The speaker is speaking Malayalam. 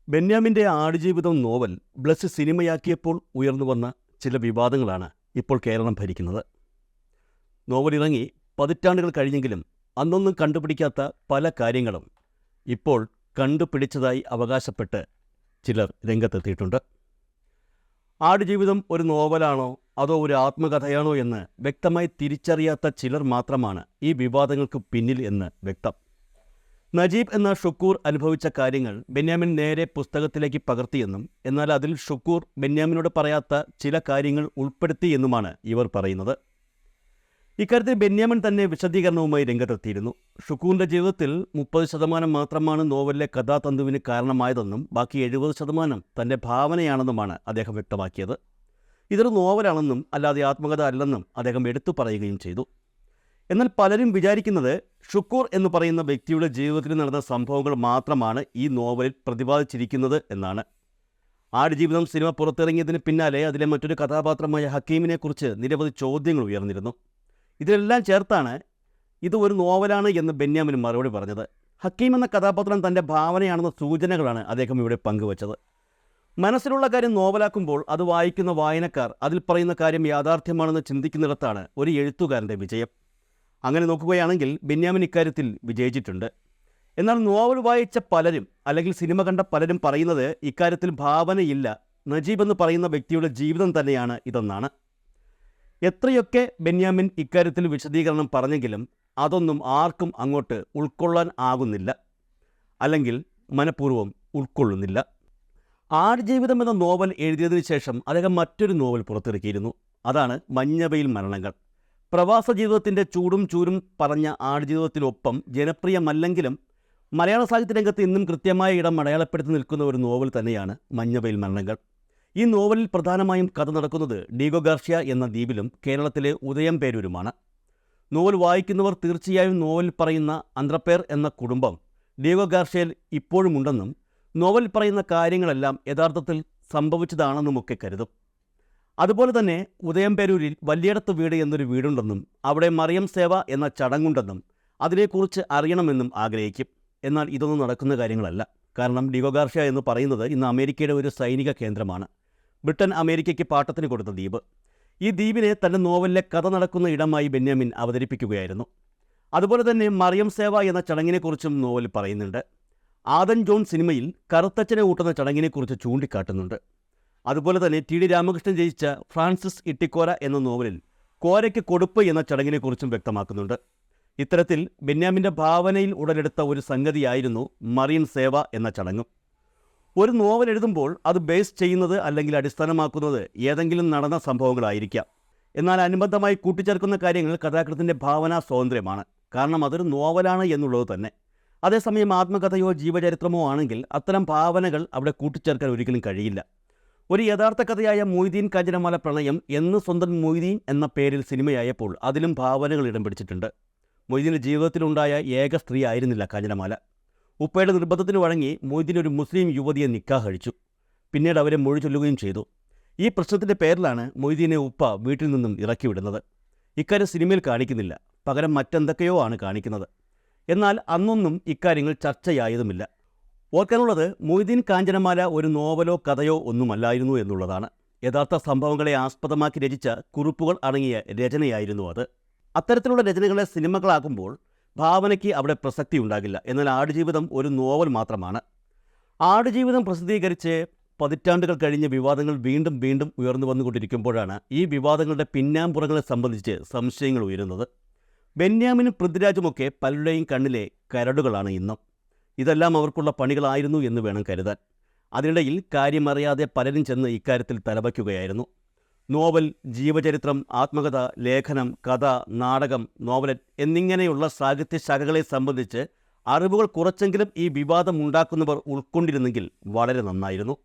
ബെന്യാമിൻ്റെ ആടുജീവിതം നോവൽ ബ്ലസ് സിനിമയാക്കിയപ്പോൾ ഉയർന്നുവന്ന ചില വിവാദങ്ങളാണ് ഇപ്പോൾ കേരളം ഭരിക്കുന്നത്. നോവലിറങ്ങി പതിറ്റാണ്ടുകൾ കഴിഞ്ഞെങ്കിലും അന്നൊന്നും കണ്ടുപിടിക്കാത്ത പല കാര്യങ്ങളും ഇപ്പോൾ കണ്ടുപിടിച്ചതായി അവകാശപ്പെട്ട് ചിലർ രംഗത്തെത്തിയിട്ടുണ്ട്. ആടുജീവിതം ഒരു നോവലാണോ അതോ ഒരു ആത്മകഥയാണോ എന്ന് വ്യക്തമായി തിരിച്ചറിയാത്ത ചിലർ മാത്രമാണ് ഈ വിവാദങ്ങൾക്ക് പിന്നിൽ എന്ന് വ്യക്തം. നജീബ് എന്ന ഷുക്കൂർ അനുഭവിച്ച കാര്യങ്ങൾ ബെന്യാമിൻ നേരെ പുസ്തകത്തിലേക്ക് പകർത്തിയെന്നും എന്നാൽ അതിൽ ഷുക്കൂർ ബെന്യാമിനോട് പറയാത്ത ചില കാര്യങ്ങൾ ഉൾപ്പെടുത്തിയെന്നുമാണ് ഇവർ പറയുന്നത്. ഇക്കാര്യത്തിൽ ബെന്യാമിൻ തന്നെ വിശദീകരണവുമായി രംഗത്തെത്തിയിരുന്നു. ഷുക്കൂറിൻ്റെ ജീവിതത്തിൽ 30% മാത്രമാണ് നോവലിലെ കഥാതന്തുവിന് കാരണമായതെന്നും ബാക്കി 70% തൻ്റെ ഭാവനയാണെന്നുമാണ് അദ്ദേഹം വ്യക്തമാക്കിയത്. ഇതൊരു നോവലാണെന്നും അല്ലാതെ ആത്മകഥ അല്ലെന്നും അദ്ദേഹം എടുത്തു പറയുകയും ചെയ്തു. എന്നാൽ പലരും വിചാരിക്കുന്നത് ഷുക്കൂർ എന്ന് പറയുന്ന വ്യക്തിയുടെ ജീവിതത്തിൽ നടന്ന സംഭവങ്ങൾ മാത്രമാണ് ഈ നോവലിൽ പ്രതിപാദിച്ചിരിക്കുന്നത് എന്നാണ്. ആടുജീവിതം സിനിമ പുറത്തിറങ്ങിയതിന് പിന്നാലെ അതിലെ മറ്റൊരു കഥാപാത്രമായ ഹക്കീമിനെക്കുറിച്ച് നിരവധി ചോദ്യങ്ങൾ ഉയർന്നിരുന്നു. ഇതിലെല്ലാം ചേർത്താണ് ഇത് ഒരു നോവലാണ് എന്ന് ബെന്യാമിൻ മറുപടി പറഞ്ഞത്. ഹക്കീം എന്ന കഥാപാത്രം തൻ്റെ ഭാവനയാണെന്ന സൂചനകളാണ് അദ്ദേഹം ഇവിടെ പങ്കുവച്ചത്. മനസ്സിലുള്ള കാര്യം നോവലാക്കുമ്പോൾ അത് വായിക്കുന്ന വായനക്കാർ അതിൽ പറയുന്ന കാര്യം യാഥാർത്ഥ്യമാണെന്ന് ചിന്തിക്കുന്നിടത്താണ് ഒരു എഴുത്തുകാരൻ്റെ വിജയം. അങ്ങനെ നോക്കുകയാണെങ്കിൽ ബെന്യാമിൻ ഇക്കാര്യത്തിൽ വിജയിച്ചിട്ടുണ്ട്. എന്നാൽ നോവൽ വായിച്ച പലരും അല്ലെങ്കിൽ സിനിമ കണ്ട പലരും പറയുന്നത് ഇക്കാര്യത്തിൽ ഭാവനയില്ല, നജീബ് എന്ന് പറയുന്ന വ്യക്തിയുടെ ജീവിതം തന്നെയാണ് ഇതെന്നാണ്. എത്രയൊക്കെ ബെന്യാമിൻ ഇക്കാര്യത്തിൽ വിശദീകരണം പറഞ്ഞെങ്കിലും അതൊന്നും ആർക്കും അങ്ങോട്ട് ഉൾക്കൊള്ളാൻ ആകുന്നില്ല, അല്ലെങ്കിൽ മനഃപൂർവ്വം ഉൾക്കൊള്ളുന്നില്ല. ആടുജീവിതം എന്ന നോവൽ എഴുതിയതിനു ശേഷം അദ്ദേഹം മറ്റൊരു നോവൽ പുറത്തിറക്കിയിരുന്നു. അതാണ് മഞ്ഞവെയിൽ മരണങ്ങൾ. പ്രവാസ ജീവിതത്തിൻ്റെ ചൂടും ചൂരും പറഞ്ഞ ആടുജീവിതത്തിനൊപ്പം ജനപ്രിയമല്ലെങ്കിലും മലയാള സാഹിത്യ രംഗത്ത് ഇന്നും കൃത്യമായ ഇടം അടയാളപ്പെടുത്തി നിൽക്കുന്ന ഒരു നോവൽ തന്നെയാണ് മഞ്ഞവെയിൽ മരണങ്ങൾ. ഈ നോവലിൽ പ്രധാനമായും കഥ നടക്കുന്നത് ഡീഗോ ഗാർഷ്യ എന്ന ദ്വീപിലും കേരളത്തിലെ ഉദയംപേരൂരുമാണ്. നോവൽ വായിക്കുന്നവർ തീർച്ചയായും നോവലിൽ പറയുന്ന അന്ത്രപ്പേർ എന്ന കുടുംബം ഡീഗോ ഗാർഷ്യയിൽ ഇപ്പോഴുമുണ്ടെന്നും നോവലിൽ പറയുന്ന കാര്യങ്ങളെല്ലാം യഥാർത്ഥത്തിൽ സംഭവിച്ചതാണെന്നുമൊക്കെ കരുതും. അതുപോലെ തന്നെ ഉദയംപേരൂരിൽ വല്യേടത്ത് വീട് എന്നൊരു വീടുണ്ടെന്നും അവിടെ മറിയം സേവ എന്ന ചടങ്ങുണ്ടെന്നും അതിനെക്കുറിച്ച് അറിയണമെന്നും ആഗ്രഹിക്കും. എന്നാൽ ഇതൊന്നും നടക്കുന്ന കാര്യങ്ങളല്ല. കാരണം ഡീഗോ ഗാർഷ്യ എന്ന് പറയുന്നത് ഇന്ന് അമേരിക്കയുടെ ഒരു സൈനിക കേന്ദ്രമാണ്. ബ്രിട്ടൻ അമേരിക്കയ്ക്ക് പാട്ടത്തിന് കൊടുത്ത ദ്വീപ്. ഈ ദ്വീപിനെ തൻ്റെ നോവലിലെ കഥ നടക്കുന്ന ഇടമായി ബെന്യാമിൻ അവതരിപ്പിക്കുകയായിരുന്നു. അതുപോലെ തന്നെ മറിയം സേവ എന്ന ചടങ്ങിനെക്കുറിച്ചും നോവൽ പറയുന്നുണ്ട്. ആദൻ ജോൺ സിനിമയിൽ കറുത്തച്ഛനെ ഊട്ടുന്ന ചടങ്ങിനെക്കുറിച്ച് ചൂണ്ടിക്കാട്ടുന്നുണ്ട്. അതുപോലെ തന്നെ ടി ഡി രാമകൃഷ്ണൻ രചിച്ച ഫ്രാൻസിസ് ഇട്ടിക്കോര എന്ന നോവലിൽ കോരയ്ക്ക് കൊടുപ്പ് എന്ന ചടങ്ങിനെക്കുറിച്ചും വ്യക്തമാക്കുന്നുണ്ട്. ഇത്തരത്തിൽ ബെന്യാമിൻ്റെ ഭാവനയിൽ ഉടലെടുത്ത ഒരു സംഗതിയായിരുന്നു മറിയം സേവ എന്ന ചടങ്ങും. ഒരു നോവൽ എഴുതുമ്പോൾ അത് ബേസ് ചെയ്യുന്നത് അല്ലെങ്കിൽ അടിസ്ഥാനമാക്കുന്നത് ഏതെങ്കിലും നടന്ന സംഭവങ്ങളായിരിക്കാം. എന്നാൽ അനുബന്ധമായി കൂട്ടിച്ചേർക്കുന്ന കാര്യങ്ങൾ കഥാകൃത്തിൻ്റെ ഭാവനാ സ്വാതന്ത്ര്യമാണ്. കാരണം അതൊരു നോവലാണ് എന്നുള്ളത് തന്നെ. അതേസമയം ആത്മകഥയോ ജീവചരിത്രമോ ആണെങ്കിൽ അത്തരം ഭാവനകൾ അവിടെ കൂട്ടിച്ചേർക്കാൻ ഒരിക്കലും കഴിയില്ല. ഒരു യഥാർത്ഥ കഥയായ മൊയ്തീൻ കാഞ്ചനമാല പ്രണയം എന്ന് സ്വന്തം മൊയ്തീൻ എന്ന പേരിൽ സിനിമയായപ്പോൾ അതിലും ഭാവനകൾ ഇടം പിടിച്ചിട്ടുണ്ട്. മൊയ്തീൻ്റെ ജീവിതത്തിലുണ്ടായ ഏക സ്ത്രീ ആയിരുന്നില്ല കാഞ്ചനമാല. ഉപ്പയുടെ നിർബന്ധത്തിന് വഴങ്ങി മൊയ്തീൻ ഒരു മുസ്ലിം യുവതിയെ നിക്കാഹ് കഴിച്ചു. പിന്നീട് അവരെ മൊഴി ചൊല്ലുകയും ചെയ്തു. ഈ പ്രശ്നത്തിൻ്റെ പേരിലാണ് മൊയ്തീനെ ഉപ്പ വീട്ടിൽ നിന്നും ഇറക്കിവിടുന്നത്. ഇക്കാര്യം സിനിമയിൽ കാണിക്കുന്നില്ല, പകരം മറ്റെന്തൊക്കെയോ ആണ് കാണിക്കുന്നത്. എന്നാൽ അന്നൊന്നും ഇക്കാര്യങ്ങൾ ചർച്ചയായതുമില്ല. ഓർക്കാനുള്ളത് മൊയ്തീൻ കാഞ്ചനമാല ഒരു നോവലോ കഥയോ ഒന്നുമല്ലായിരുന്നു എന്നുള്ളതാണ്. യഥാർത്ഥ സംഭവങ്ങളെ ആസ്പദമാക്കി രചിച്ച കുറിപ്പുകൾ അടങ്ങിയ രചനയായിരുന്നു അത്. അത്തരത്തിലുള്ള രചനകളെ സിനിമകളാക്കുമ്പോൾ ഭാവനയ്ക്ക് അവിടെ പ്രസക്തി ഉണ്ടാകില്ല. എന്നാൽ ആടുജീവിതം ഒരു നോവൽ മാത്രമാണ്. ആടുജീവിതം പ്രസിദ്ധീകരിച്ച് പതിറ്റാണ്ടുകൾ കഴിഞ്ഞ വിവാദങ്ങൾ വീണ്ടും വീണ്ടും ഉയർന്നു വന്നുകൊണ്ടിരിക്കുമ്പോഴാണ് ഈ വിവാദങ്ങളുടെ പിന്നാമ്പുറങ്ങളെ സംബന്ധിച്ച് സംശയങ്ങൾ ഉയരുന്നത്. ബെന്യാമിനും പൃഥ്വിരാജുമൊക്കെ പലരുടെയും കണ്ണിലെ കരടുകളാണ് ഇന്നും. ഇതെല്ലാം അവർക്കുള്ള പണികളായിരുന്നു എന്ന് വേണം കരുതാൻ. അതിനിടയിൽ കാര്യമറിയാതെ പലരും ചെന്ന് ഇക്കാര്യത്തിൽ തലവയ്ക്കുകയായിരുന്നു. നോവൽ, ജീവചരിത്രം, ആത്മകഥ, ലേഖനം, കഥ, നാടകം, നോവലറ്റ് എന്നിങ്ങനെയുള്ള സാഹിത്യശാഖകളെ സംബന്ധിച്ച് അറിവുകൾ കുറച്ചെങ്കിലും ഈ വിവാദം ഉണ്ടാക്കുന്നവർ ഉൾക്കൊണ്ടിരുന്നെങ്കിൽ വളരെ നന്നായിരുന്നു.